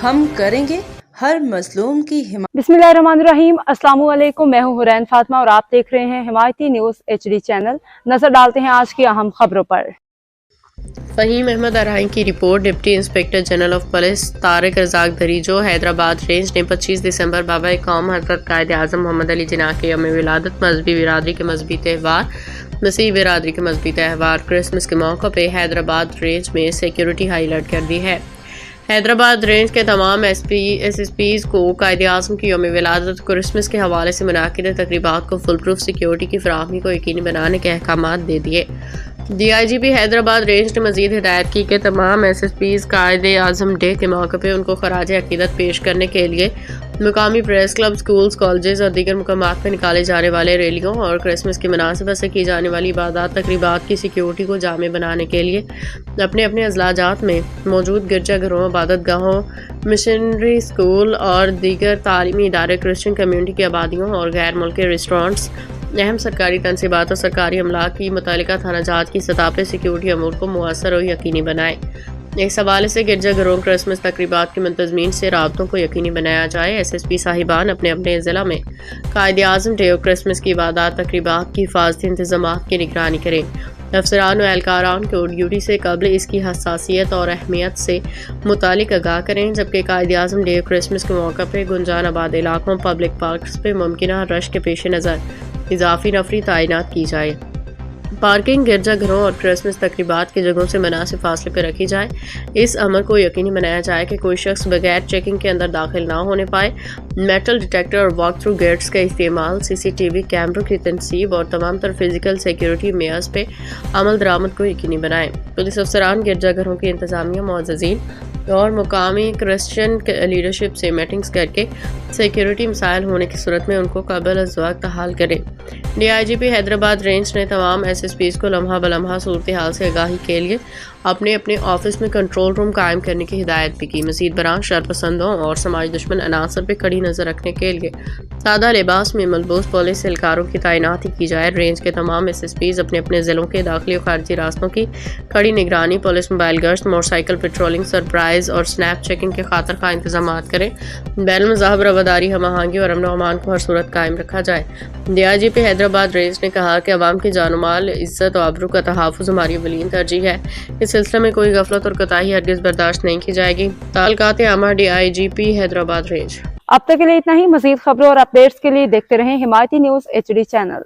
ہم کریں گے ہر مظلوم کی حمایت۔ بسمillahirrahmanirrahیم، السلام علیکم، میں ہوں حرین فاطمہ اور آپ دیکھ رہے ہیں حمایتی نیوز HD چینل۔ نظر ڈالتے ہیں آج کی اہم خبروں پر۔ فہیم احمد ارائیں کی report. Deputy inspector general of police Tariq Razzaq Darejo Hyderabad range نے 25 دسمبر بابا قوم حضرت قائد اعظم محمد علی جناح کے یوم ولادت، مذہبی برادری کے مذہبی تہوار، مسیحی برادری کے مذہبی تہوار کرسمس کے موقع پہ حیدرآباد رینج میں سیکیورٹی ہائی الرٹ کر دی ہے۔ حیدرآباد رینج کے تمام ایس ایس پیز کو قائد اعظم کی یوم ولادت کرسمس کے حوالے سے منعقدہ تقریبات کو فل پروف سیکیورٹی کی فراہمی کو یقینی بنانے کے احکامات دے دیے۔ DIGP حیدرآباد رینج نے مزید ہدایت کی کہ تمام S S Ps Quaid Azam day کے موقع پہ ان کو خراج عقیدت پیش کرنے کے لیے مقامی پریس کلب، سکولز، کالجز اور دیگر مقامات پہ نکالے جانے والے ریلیوں اور کرسمس کی مناسبت سے کی جانے والی عبادات تقریبات کی سیکیورٹی کو جامع بنانے کے لیے اپنے اپنے اضلاعات میں موجود گرجا گھروں، عبادت گاہوں، مشنری اسکول اور دیگر تعلیمی ادارے، کرسچن کمیونٹی کی آبادیوں اور غیر ملکی ریسٹورانٹس، اہم سرکاری تنصیبات اور سرکاری املاک کی متعلقہ تھانہ جات کی سطح پہ سیکیورٹی امور کو مؤثر اور یقینی بنائیں۔ اس حوالے سے گرجا گھروں کرسمس تقریبات کے منتظمین سے رابطوں کو یقینی بنایا جائے۔ SSP صاحبان اپنے اپنے ضلع میں قائد اعظم ڈے اور کرسمس کی عبادات تقریبات کی حفاظتی انتظامات کی نگرانی کریں۔ افسران و اہلکاران کو ڈیوٹی سے قبل اس کی حساسیت اور اہمیت سے متعلق آگاہ کریں، جبکہ قائد اعظم ڈے اور کرسمس کے موقع پہ گنجان آباد علاقوں، پبلک پارکس پہ ممکنہ رش کے پیش نظر اضافی نفری تعینات کی جائے۔ پارکنگ گرجا گھروں اور کرسمس تقریبات کی جگہوں سے مناسب فاصلے پر رکھی جائے۔ اس امر کو یقینی بنایا جائے کہ کوئی شخص بغیر چیکنگ کے اندر داخل نہ ہونے پائے۔ میٹل ڈیٹیکٹر اور واک تھرو گیٹس کا استعمال، CCTV کیمروں کی تنصیب اور تمام تر فزیکل سیکیورٹی میئرز پہ عمل درآمد کو یقینی بنائیں۔ پولیس افسران گرجا گھروں کی انتظامیہ، معززین اور مقامی کرسچن لیڈرشپ سے میٹنگز کر کے سیکیورٹی مسائل ہونے کی صورت میں ان کو قبل از وقت حل کریں۔ DIGP حیدرآباد رینج نے تمام SSPs کو لمحہ بلمحہ صورتحال سے آگاہی کے لیے اپنے اپنے آفس میں کنٹرول روم قائم کرنے کی ہدایت بھی کی۔ مزید برآں شرپسندوں اور سماج دشمن عناصر پہ کڑی نظر رکھنے کے لیے سادہ لباس میں ملبوس پولیس اہلکاروں کی تعیناتی کی جائے۔ رینج کے تمام SSPs اپنے اپنے ضلعوں کے داخلی اور خارجی راستوں کی کڑی نگرانی، پولیس موبائل گشت، موٹر سائیکل پیٹرولنگ، سرپرائز اور سنیپ چیکنگ کے خاطر خواہ انتظامات کریں۔ بین المذاہب رواداری، ہم آہنگی اور امن و امان کو ہر صورت قائم رکھا جائے۔ DIGP حیدرآباد رینج نے کہا کہ عوام کی جان و مال، عزت و آبرو کا تحفظ ہماری اولین ترجیح ہے۔ اس سلسلے میں کوئی غفلت اور کوتاہی ہرگز برداشت نہیں کی جائے گی۔ تعلقات عامہ DIGP حیدرآباد رینج۔ اب تک کے لیے اتنا ہی۔ مزید خبروں اور اپڈیٹس کے لیے دیکھتے رہیں حمایتی نیوز HD چینل۔